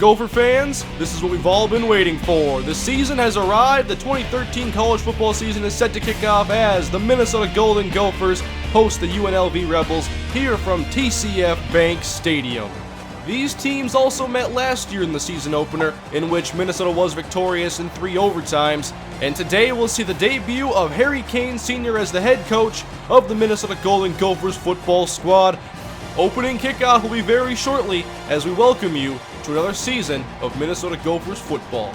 Gopher fans, this is what we've all been waiting for. The season has arrived. The 2013 college football season is set to kick off as the Minnesota Golden Gophers host the UNLV Rebels here from TCF Bank Stadium. These teams also met last year in the season opener, in which Minnesota was victorious in 3 overtimes, and today we'll see the debut of MrHurriicane Sr. as the head coach of the Minnesota Golden Gophers football squad. Opening kickoff will be very shortly as we welcome you to another season of Minnesota Gophers football.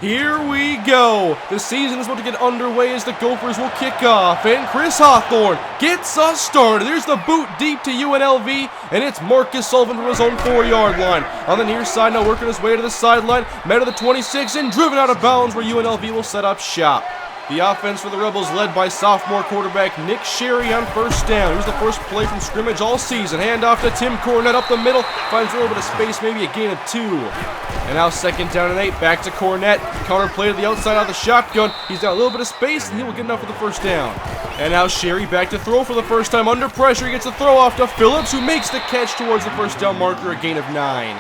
Here we go! The season is about to get underway as the Gophers will kick off, and Chris Hawthorne gets us started. There's the boot deep to UNLV, and it's Marcus Sullivan from his own 4-yard line. On the near side now, working his way to the sideline, met at the 26 and driven out of bounds where UNLV will set up shop. The offense for the Rebels led by sophomore quarterback Nick Sherry on first down. Here's the first play from scrimmage all season. Hand off to Tim Cornette up the middle. Finds a little bit of space, maybe a gain of 2. And now 2nd down and 8. Back to Cornette. Counter play to the outside of the shotgun. He's got a little bit of space and he will get enough for the first down. And now Sherry back to throw for the first time under pressure. He gets a throw off to Phillips, who makes the catch towards the first down marker, a gain of 9.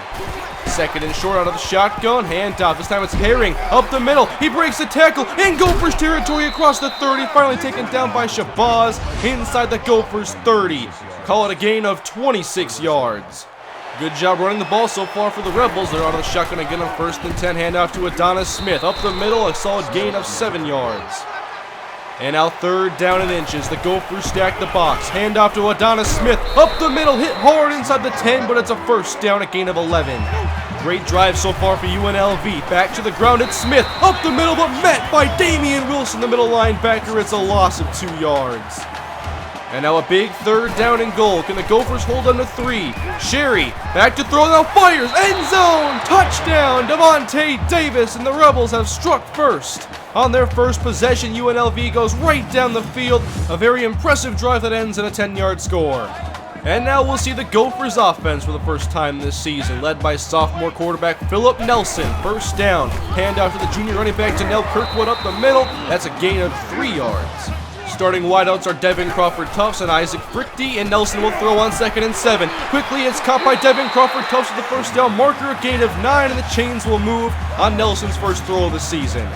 2nd and short out of the shotgun, hand off. This time it's Herring up the middle. He breaks the tackle in Gophers territory across the 30. Finally taken down by Shabazz inside the Gophers 30. Call it a gain of 26 yards. Good job running the ball so far for the Rebels. They're out of the shotgun again on 1st and 10. Hand off to Adonis Smith up the middle. A solid gain of 7 yards. And now 3rd down and inches. The Gophers stack the box. Hand off to Adonis Smith. Up the middle. Hit hard inside the 10, but it's a first down, a gain of 11. Great drive so far for UNLV. Back to the ground. It's Smith. Up the middle, but met by Damian Wilson, the middle linebacker. It's a loss of 2 yards. And now a big 3rd down and goal. Can the Gophers hold on to 3? Sherry back to throw, now fires. End zone. Touchdown. Devontae Davis, and the Rebels have struck first. On their first possession, UNLV goes right down the field. A very impressive drive that ends in a 10-yard score. And now we'll see the Gophers offense for the first time this season, led by sophomore quarterback Philip Nelson. First down. Hand off to the junior running back Janelle Kirkwood up the middle. That's a gain of 3 yards. Starting wideouts are Devin Crawford-Tufts and Isaac Frichty, and Nelson will throw on 2nd and 7. Quickly, it's caught by Devin Crawford-Tufts with the first down marker, a gain of 9, and the chains will move on Nelson's first throw of the season.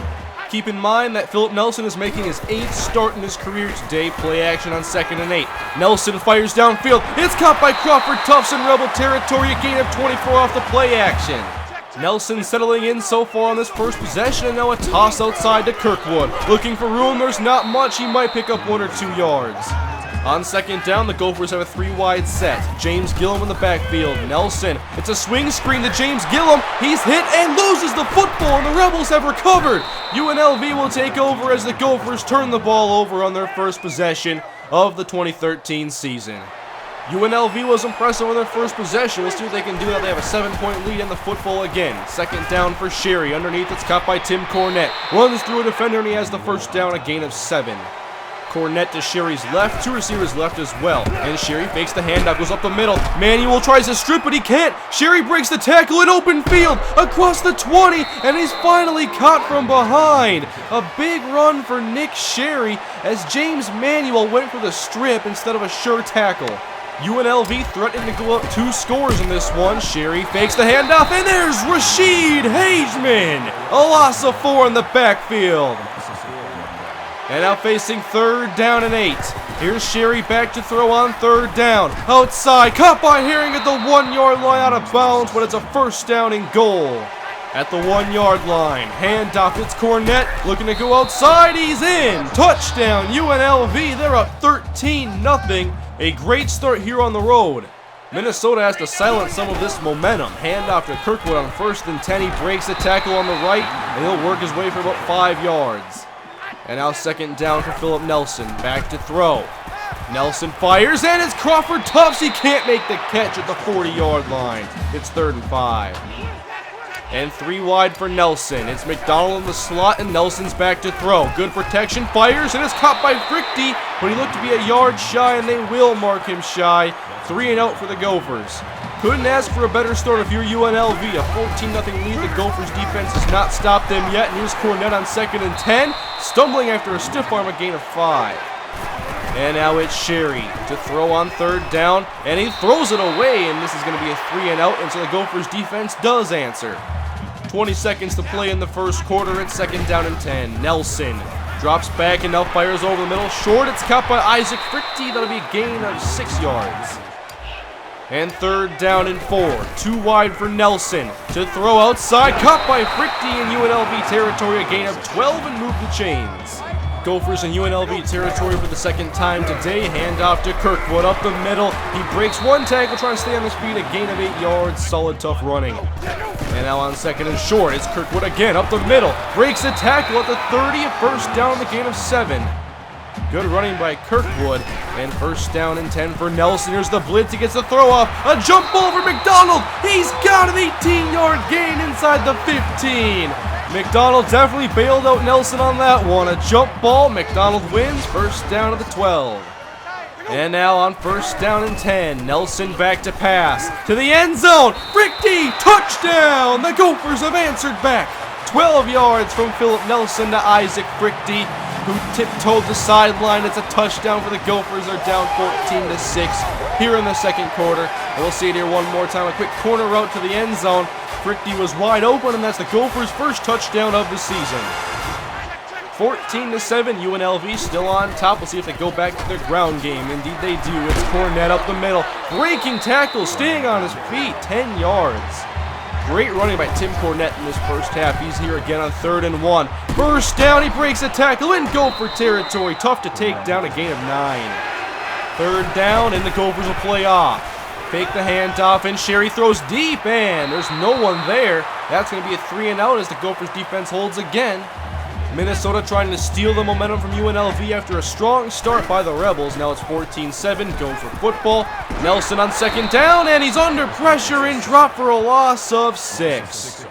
Keep in mind that Philip Nelson is making his 8th start in his career today. Play action on 2nd and 8. Nelson fires downfield. It's caught by Crawford-Tufts in Rebel territory, a gain of 24 off the play action. Nelson settling in so far on this first possession, and now a toss outside to Kirkwood. Looking for room, there's not much. He might pick up 1 or 2 yards. On 2nd down, the Gophers have a 3-wide set. James Gillum in the backfield. Nelson, it's a swing screen to James Gillum. He's hit and loses the football, and the Rebels have recovered. UNLV will take over as the Gophers turn the ball over on their first possession of the 2013 season. UNLV was impressive on their first possession. We'll see what they can do now. They have a 7-point lead in the football again. 2nd down for Sherry. Underneath, it's caught by Tim Cornette. Runs through a defender, and he has the first down, a gain of 7. Cornette to Sherry's left. 2 receivers left as well. And Sherry fakes the handoff, goes up the middle. Manuel tries to strip, but he can't. Sherry breaks the tackle in open field across the 20, and he's finally caught from behind. A big run for Nick Sherry as James Manuel went for the strip instead of a sure tackle. UNLV threatening to go up 2 scores in this one. Sherry fakes the handoff, and there's Rashid Hageman. A loss of 4 in the backfield. And now facing 3rd down and 8. Here's Sherry back to throw on 3rd down. Outside, caught by Herring at the 1-yard line, out of bounds, but it's a first down and goal. At the 1-yard line, handoff, it's Cornette, looking to go outside, he's in! Touchdown, UNLV, they're up 13-0. A great start here on the road. Minnesota has to silence some of this momentum. Handoff to Kirkwood on 1st and 10, he breaks the tackle on the right, and he'll work his way for about 5 yards. And now 2nd down for Philip Nelson, back to throw. Nelson fires, and it's Crawford-Tufts, he can't make the catch at the 40-yard line. It's 3rd and 5. And 3 wide for Nelson. It's McDonald in the slot, and Nelson's back to throw. Good protection, fires, and it's caught by Frichty, but he looked to be a yard shy, and they will mark him shy. 3 and out for the Gophers. Couldn't ask for a better start if you're UNLV. A 14-0 lead. The Gophers defense has not stopped them yet. And here's Cornette on 2nd and 10. Stumbling after a stiff arm, a gain of 5. And now it's Sherry to throw on third down, and he throws it away, and this is going to be a 3-and-out, and so the Gophers defense does answer. 20 seconds to play in the first quarter. It's 2nd down and 10. Nelson drops back and now fires over the middle. Short, it's caught by Isaac Frichte. That'll be a gain of 6 yards. And 3rd down and 4. Too wide for Nelson to throw outside. Caught by Frichte in UNLV territory. A gain of 12 and move the chains. Gophers in UNLV territory for the 2nd time today. Handoff to Kirkwood up the middle. He breaks one tackle trying to stay on his feet. A gain of 8 yards. Solid, tough running. And now on 2nd and short, it's Kirkwood again up the middle. Breaks a tackle at the 30. A 1st down, the gain of 7. Good running by Kirkwood. And 1st down and 10 for Nelson. Here's the blitz. He gets the throw off. A jump ball for McDonald. He's got an 18-yard gain inside the 15. McDonald definitely bailed out Nelson on that one. A jump ball. McDonald wins. 1st down to the 12. And now on 1st down and 10, Nelson back to pass to the end zone. Frichte, touchdown! The Gophers have answered back. 12 yards from Philip Nelson to Isaac Frichte, who tiptoed the sideline. It's a touchdown for the Gophers. They're down 14-6 here in the 2nd quarter. And we'll see it here one more time. A quick corner route to the end zone. Frichte was wide open, and that's the Gophers' first touchdown of the season. 14-7, UNLV still on top. We'll see if they go back to their ground game. Indeed they do. It's Cornett up the middle. Breaking tackle, staying on his feet, 10 yards. Great running by Tim Cornett in this first half. He's here again on 3rd and 1. 1st down, he breaks a tackle in Gopher territory. Tough to take down, a gain of 9. 3rd down, and the Gophers will play off. Fake the handoff, and Sherry throws deep, and there's no one there. That's going to be a 3-and-out as the Gophers defense holds again. Minnesota trying to steal the momentum from UNLV after a strong start by the Rebels. Now it's 14-7, Gopher football. Nelson on 2nd down, and he's under pressure and dropped for a loss of 6.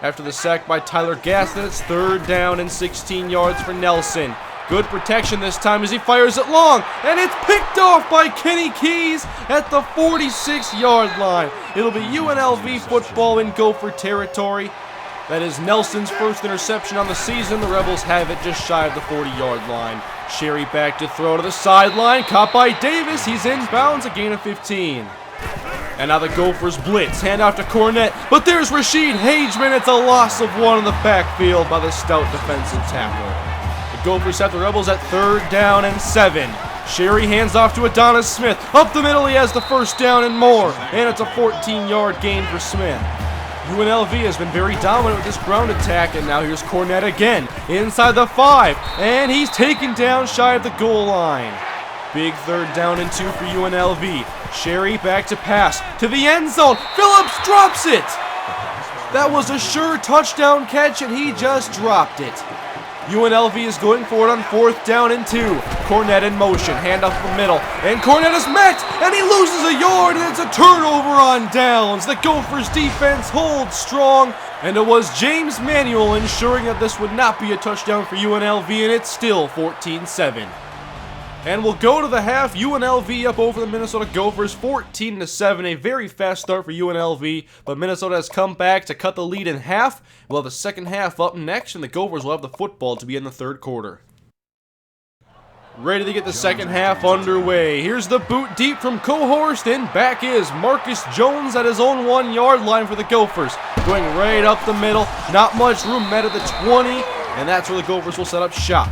After the sack by Tyler Gaston, it's 3rd down and 16 yards for Nelson. Good protection this time as he fires it long, and it's picked off by Kenny Keys at the 46-yard line. It'll be UNLV football in Gopher territory. That is Nelson's first interception on the season. The Rebels have it just shy of the 40-yard line. Sherry back to throw to the sideline. Caught by Davis. He's inbounds, a gain of 15. And now the Gophers blitz. Handoff to Cornett. But there's Rashid Hageman. It's a loss of 1 in the backfield by the stout defensive tackle. The Gophers have the Rebels at 3rd down and 7. Sherry hands off to Adonis Smith. Up the middle, he has the 1st down and more. And it's a 14-yard gain for Smith. UNLV has been very dominant with this ground attack, and now here's Cornett again, inside the 5, and he's taken down shy of the goal line. Big 3rd down and 2 for UNLV. Sherry back to pass to the end zone. Phillips drops it. That was a sure touchdown catch, and he just dropped it. UNLV is going for it on 4th down and 2. Cornett in motion, hand up the middle, and Cornett is met, and he loses a yard, and it's a turnover on downs. The Gophers defense holds strong, and it was James Manuel ensuring that this would not be a touchdown for UNLV, and it's still 14-7. And we'll go to the half. UNLV up over the Minnesota Gophers, 14-7. A very fast start for UNLV, but Minnesota has come back to cut the lead in half. We'll have the second half up next, and the Gophers will have the football to be in the 3rd quarter. Ready to get the second half underway. Here's the boot deep from Cohorst, and back is Marcus Jones at his own 1-yard line for the Gophers. Going right up the middle, not much room, met at the 20, and that's where the Gophers will set up shop.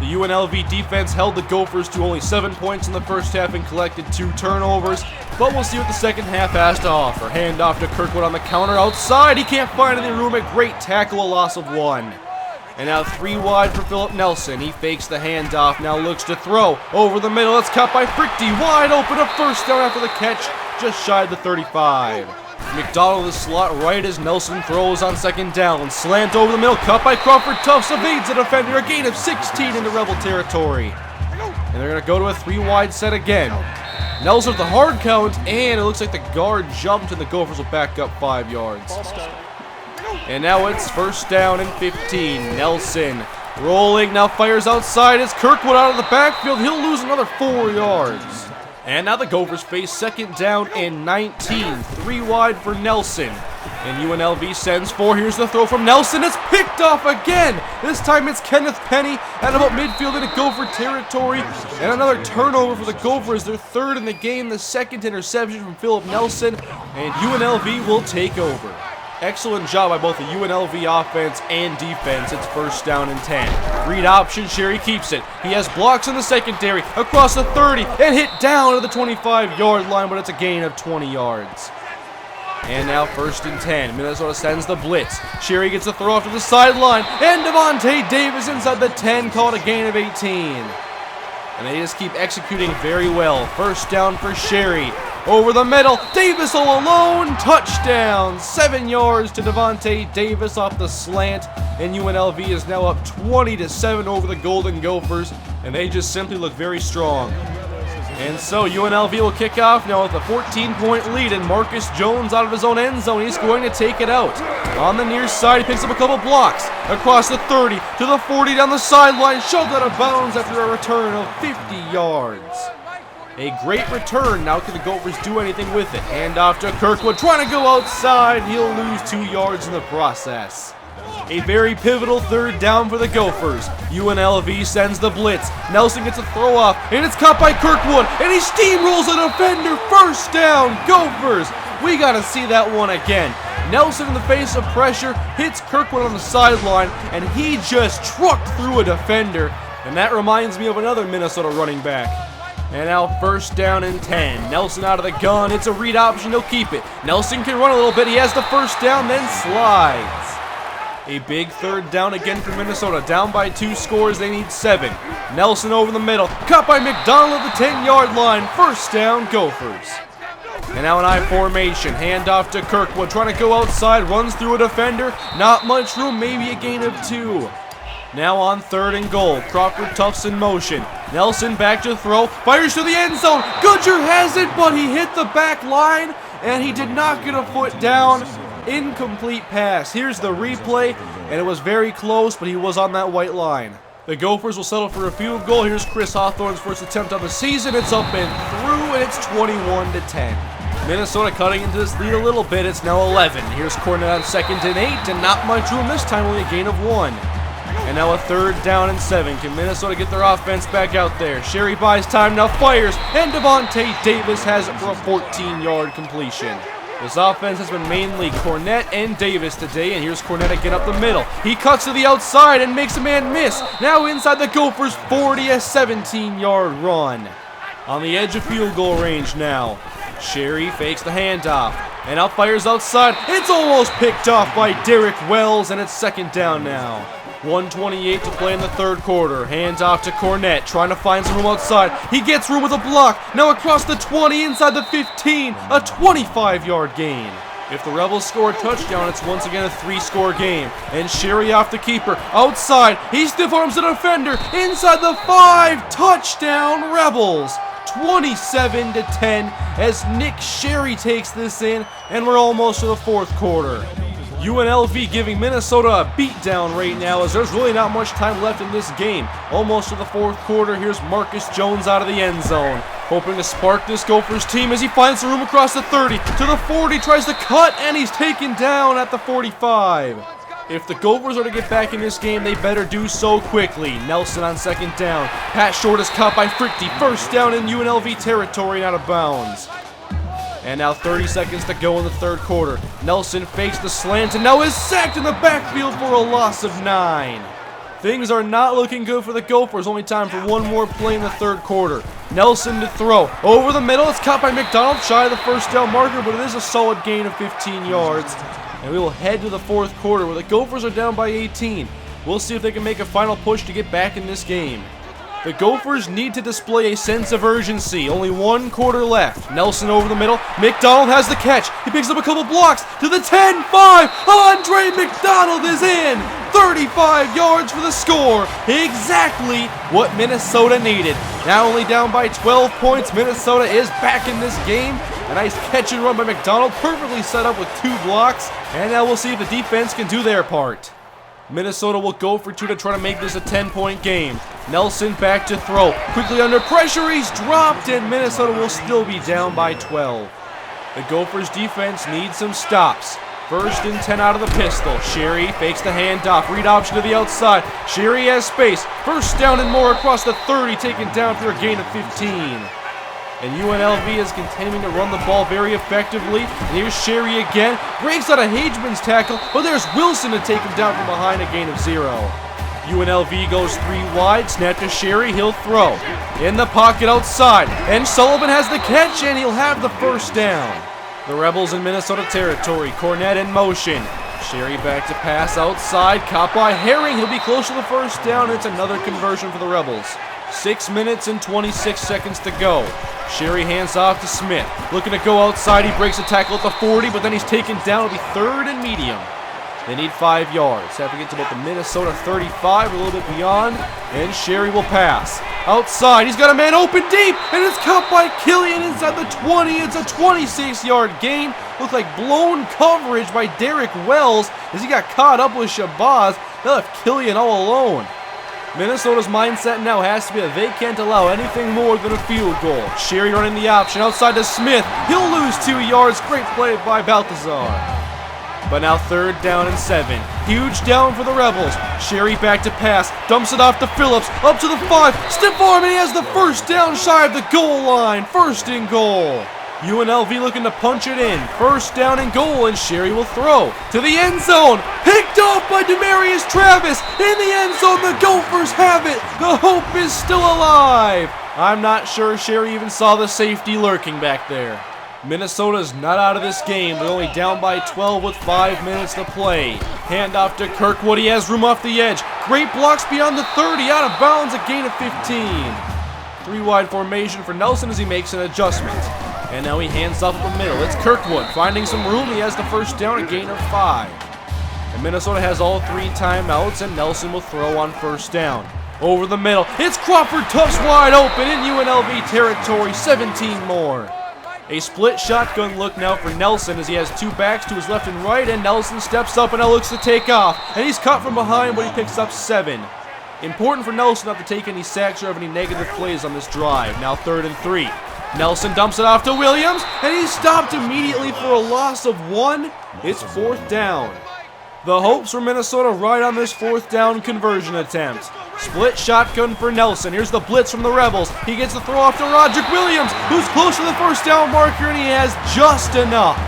The UNLV defense held the Gophers to only 7 points in the first half and collected 2 turnovers, but we'll see what the second half has to offer. Handoff to Kirkwood on the counter outside. He can't find any room. A great tackle, a loss of 1. And now 3 wide for Philip Nelson. He fakes the handoff, now looks to throw. Over the middle, it's caught by Frichte. Wide open, a 1st down after the catch, just shy of the 35. McDonald is slot right as Nelson throws on 2nd down. Slant over the middle, cut by Crawford. Tufts evades the defender, a gain of 16 into Rebel territory. And they're going to go to a 3-wide set again. Nelson with the hard count, and it looks like the guard jumped, and the Gophers will back up 5 yards. And now it's 1st down and 15. Nelson rolling, now fires outside. It's Kirkwood out of the backfield. He'll lose another 4 yards. And now the Gophers face 2nd down and 19. 3 wide for Nelson. And UNLV sends 4. Here's the throw from Nelson. It's picked off again. This time it's Kenneth Penny at about midfield into Gopher territory. And another turnover for the Gophers. Their 3rd in the game. The 2nd interception from Philip Nelson. And UNLV will take over. Excellent job by both the UNLV offense and defense. It's 1st down and 10. Read option, Sherry keeps it. He has blocks in the secondary, across the 30, and hit down to the 25-yard line, but it's a gain of 20 yards. And now 1st and 10. Minnesota sends the blitz. Sherry gets a throw off to the sideline, and Devontae Davis inside the 10, called a gain of 18. And they just keep executing very well. 1st down for Sherry. Over the middle, Davis all alone, touchdown! 7 yards to Devontae Davis off the slant, and UNLV is now up 20-7 over the Golden Gophers, and they just simply look very strong. And so UNLV will kick off now with a 14-point lead, and Marcus Jones out of his own end zone. He's going to take it out. On the near side, he picks up a couple blocks. Across the 30 to the 40 down the sideline, shoved out of bounds after a return of 50 yards. A great return. Now can the Gophers do anything with it? Hand off to Kirkwood, trying to go outside. He'll lose 2 yards in the process. A very pivotal 3rd down for the Gophers. UNLV sends the blitz. Nelson gets a throw off, and it's caught by Kirkwood, and he steamrolls a defender. 1st down, Gophers. We got to see that one again. Nelson in the face of pressure hits Kirkwood on the sideline, and he just trucked through a defender. And that reminds me of another Minnesota running back. And now 1st down and 10. Nelson out of the gun. It's a read option. He'll keep it. Nelson can run a little bit. He has the 1st down, then slides. A big 3rd down again for Minnesota. Down by 2 scores. They need 7. Nelson over the middle. Caught by McDonald at the 10-yard line. 1st down, Gophers. And now an I formation. Hand off to Kirkwood. Trying to go outside. Runs through a defender. Not much room. Maybe a gain of 2. Now on 3rd and goal, Crawford Tufts in motion. Nelson back to throw, fires to the end zone. Goodger has it, but he hit the back line, and he did not get a foot down. Incomplete pass. Here's the replay, and it was very close, but he was on that white line. The Gophers will settle for a field goal. Here's Chris Hawthorne's first attempt on the season. It's up and through, and it's 21-10. Minnesota cutting into this lead a little bit. It's now 11. Here's Cornett on 2nd and 8, and not much room this time, only a gain of 1. And now a 3rd down and 7. Can Minnesota get their offense back out there? Sherry buys time, now fires, and Devontae Davis has it for a 14-yard completion. This offense has been mainly Cornett and Davis today, and here's Cornett again up the middle. He cuts to the outside and makes a man miss. Now inside the Gophers' 40, a 17-yard run. On the edge of field goal range now. Sherry fakes the handoff, and out fires outside. It's almost picked off by Derek Wells, and it's 2nd down now. 1:28 to play in the 3rd quarter. Hands off to Cornett, trying to find some room outside. He gets room with a block. Now across the 20, inside the 15, a 25-yard gain. If the Rebels score a touchdown, it's once again a 3-score game. And Sherry off the keeper. Outside, he stiff arms the defender. Inside the 5, touchdown Rebels. 27-10 as Nick Sherry takes this in, and we're almost to the 4th quarter. UNLV giving Minnesota a beatdown right now as there's really not much time left in this game. Almost to the 4th quarter. Here's Marcus Jones out of the end zone, hoping to spark this Gophers team as he finds the room across the 30 to the 40, tries to cut, and he's taken down at the 45. If the Gophers are to get back in this game, they better do so quickly. Nelson on 2nd down. Pass short is caught by Frichte. 1st down in UNLV territory and out of bounds. And now 30 seconds to go in the 3rd quarter. Nelson fakes the slant and now is sacked in the backfield for a loss of 9. Things are not looking good for the Gophers. Only time for one more play in the 3rd quarter. Nelson to throw. Over the middle. It's caught by McDonald. Shy of the 1st down marker, but it is a solid gain of 15 yards. And we will head to the 4th quarter where the Gophers are down by 18. We'll see if they can make a final push to get back in this game. The Gophers need to display a sense of urgency. Only 1 quarter left. Nelson over the middle. McDonald has the catch. He picks up a couple blocks to the 10-5. Andre McDonald is in. 35 yards for the score. Exactly what Minnesota needed. Now only down by 12 points. Minnesota is back in this game. A nice catch and run by McDonald. Perfectly set up with 2 blocks. And now we'll see if the defense can do their part. Minnesota will go for 2 to try to make this a 10-point game. Nelson back to throw. Quickly under pressure, he's dropped, and Minnesota will still be down by 12. The Gophers defense needs some stops. First and 10 out of the pistol. Sherry fakes the handoff. Read option to the outside. Sherry has space. First down and more across the 30, taken down for a gain of 15. And UNLV is continuing to run the ball very effectively. And here's Sherry again. Breaks out of Hageman's tackle, but there's Wilson to take him down from behind, a gain of 0. UNLV goes 3 wide. Snap to Sherry. He'll throw. In the pocket outside. And Sullivan has the catch, and he'll have the first down. The Rebels in Minnesota territory. Cornett in motion. Sherry back to pass outside. Caught by Herring. He'll be close to the first down. It's another conversion for the Rebels. 6 minutes and 26 seconds to go. Sherry hands off to Smith. Looking to go outside. He breaks a tackle at the 40, but then he's taken down. It'll be 3rd and medium. They need 5 yards. Have to get to about the Minnesota 35, a little bit beyond. And Sherry will pass. Outside, he's got a man open deep, and it's caught by Killian inside the 20. It's a 26-yard gain. Looked like blown coverage by Derek Wells as he got caught up with Shabazz. They left Killian all alone. Minnesota's mindset now has to be that they can't allow anything more than a field goal. Sherry running the option outside to Smith. He'll lose 2 yards. Great play by Balthazar. But now 3rd down and 7. Huge down for the Rebels. Sherry back to pass. Dumps it off to Phillips. Up to the 5. Stiff arm, and he has the first down shy of the goal line. 1st and goal. UNLV looking to punch it in. 1st down and goal, and Sherry will throw to the end zone. Picked off by Demarius Travis. In the end zone, the Gophers have it. The hope is still alive. I'm not sure Sherry even saw the safety lurking back there. Minnesota's not out of this game. They're only down by 12 with 5 minutes to play. Handoff to Kirkwood. He has room off the edge. Great blocks beyond the 30. Out of bounds, a gain of 15. 3-wide formation for Nelson as he makes an adjustment. And now he hands off the middle. It's Kirkwood finding some room. He has the first down, a gain of 5. And Minnesota has all 3 timeouts, and Nelson will throw on 1st down. Over the middle. It's Crawford Tufts wide open in UNLV territory. 17 more. A split shotgun look now for Nelson as he has 2 backs to his left and right, and Nelson steps up and now looks to take off. And he's caught from behind, but he picks up 7. Important for Nelson not to take any sacks or have any negative plays on this drive. Now 3rd and 3. Nelson dumps it off to Williams, and he's stopped immediately for a loss of 1. It's 4th down. The hopes for Minnesota right on this 4th down conversion attempt. Split shotgun for Nelson. Here's the blitz from the Rebels. He gets the throw off to Roderick Williams, who's close to the first down marker, and he has just enough.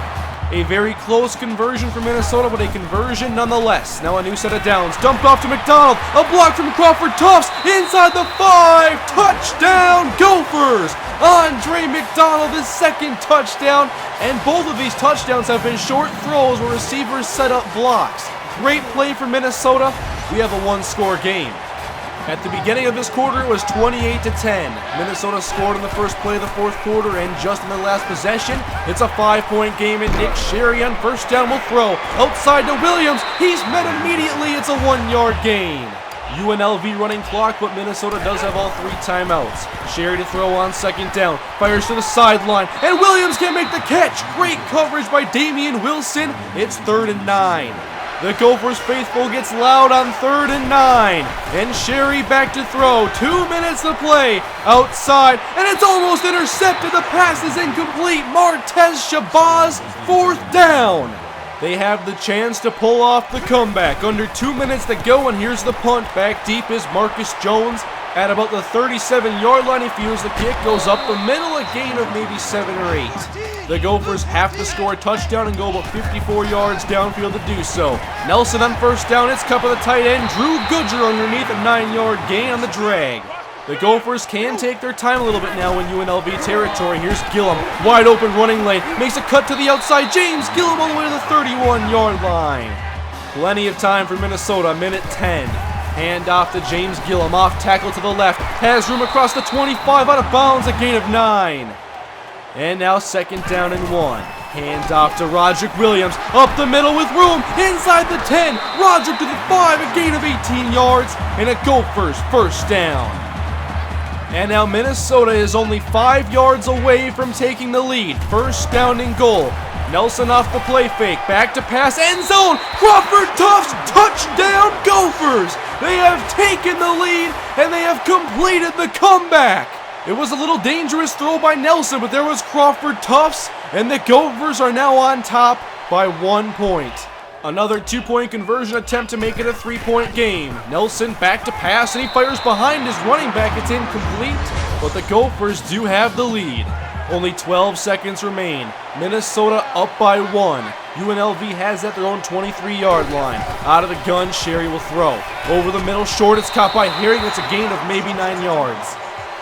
A very close conversion for Minnesota, but a conversion nonetheless. Now a new set of downs. Dumped off to McDonald. A block from Crawford Tufts inside the 5. Touchdown, Gophers! Andre McDonald, his 2nd touchdown, and both of these touchdowns have been short throws where receivers set up blocks. Great play for Minnesota. We have a 1-score game. At the beginning of this quarter, it was 28-10. Minnesota scored in the first play of the 4th quarter, and just in the last possession, it's a 5-point game, and Nick Sherry on 1st down will throw. Outside to Williams. He's met immediately. It's a 1-yard gain. UNLV running clock, but Minnesota does have all 3 timeouts. Sherry to throw on 2nd down. Fires to the sideline, and Williams can make the catch. Great coverage by Damian Wilson. It's 3rd and 9. The Gophers faithful gets loud on 3rd and 9. And Sherry back to throw. 2 minutes to play. Outside. And it's almost intercepted. The pass is incomplete. Martez Shabazz, 4th down. They have the chance to pull off the comeback. Under 2 minutes to go, and here's the punt. Back deep is Marcus Jones. At about the 37-yard line, he feels the kick. Goes up the middle, a gain of maybe 7 or 8. The Gophers have to score a touchdown and go about 54 yards downfield to do so. Nelson on 1st down. It's cup of the tight end. Drew Goodger underneath, a 9-yard gain on the drag. The Gophers can take their time a little bit now in UNLV territory. Here's Gillum, wide open running lane. Makes a cut to the outside. James Gillum all the way to the 31-yard line. Plenty of time for Minnesota, minute 10. Hand off to James Gillum, off tackle to the left. Has room across the 25, out of bounds, a gain of 9. And now 2nd down and 1. Hand off to Roderick Williams, up the middle with room, inside the 10. Roderick to the 5, a gain of 18 yards, and a Gophers 1st down. And now Minnesota is only 5 yards away from taking the lead. 1st down and goal. Nelson off the play fake, back to pass, end zone. Crawford Tufts, touchdown Gophers. They have taken the lead, and they have completed the comeback. It was a little dangerous throw by Nelson, but there was Crawford Tufts, and the Gophers are now on top by 1 point. Another 2-point conversion attempt to make it a 3-point game. Nelson back to pass, and he fires behind his running back. It's incomplete, but the Gophers do have the lead. Only 12 seconds remain. Minnesota up by 1. UNLV has at their own 23-yard line. Out of the gun, Sherry will throw. Over the middle, short, it's caught by Herring. It's a gain of maybe 9 yards.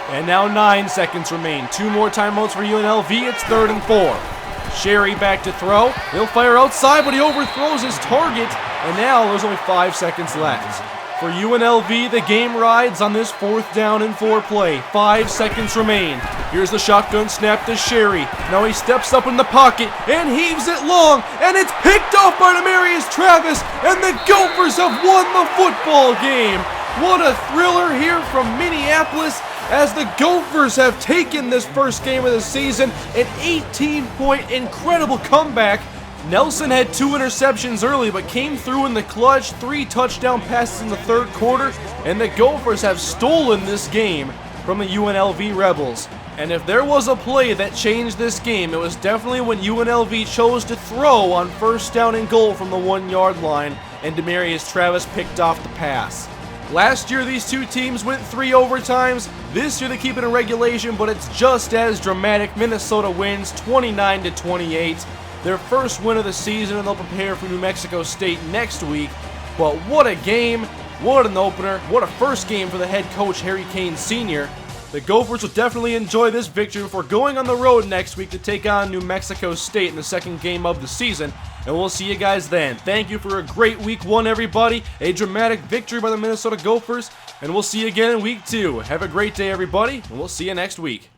And now 9 seconds remain. 2 more timeouts for UNLV. It's 3rd and 4. Sherry back to throw. He'll fire outside, but he overthrows his target. And now there's only 5 seconds left. For UNLV, the game rides on this 4th down and 4 play. 5 seconds remain. Here's the shotgun snap to Sherry. Now he steps up in the pocket and heaves it long. And it's picked off by Demarius Travis. And the Gophers have won the football game. What a thriller here from Minneapolis, as the Gophers have taken this first game of the season. An 18-point incredible comeback. Nelson had 2 interceptions early, but came through in the clutch. 3 touchdown passes in the 3rd quarter, and the Gophers have stolen this game from the UNLV Rebels. And if there was a play that changed this game, it was definitely when UNLV chose to throw on 1st down and goal from the 1-yard line, and Demarius Travis picked off the pass. Last year, these two teams went 3 overtimes. This year, they keep it in regulation, but it's just as dramatic. Minnesota wins 29-28. Their first win of the season, and they'll prepare for New Mexico State next week. But what a game, what an opener, what a first game for the head coach, MrHurriicane Sr. The Gophers will definitely enjoy this victory before going on the road next week to take on New Mexico State in the 2nd game of the season. And we'll see you guys then. Thank you for a great week 1, everybody. A dramatic victory by the Minnesota Gophers. And we'll see you again in week 2. Have a great day, everybody, and we'll see you next week.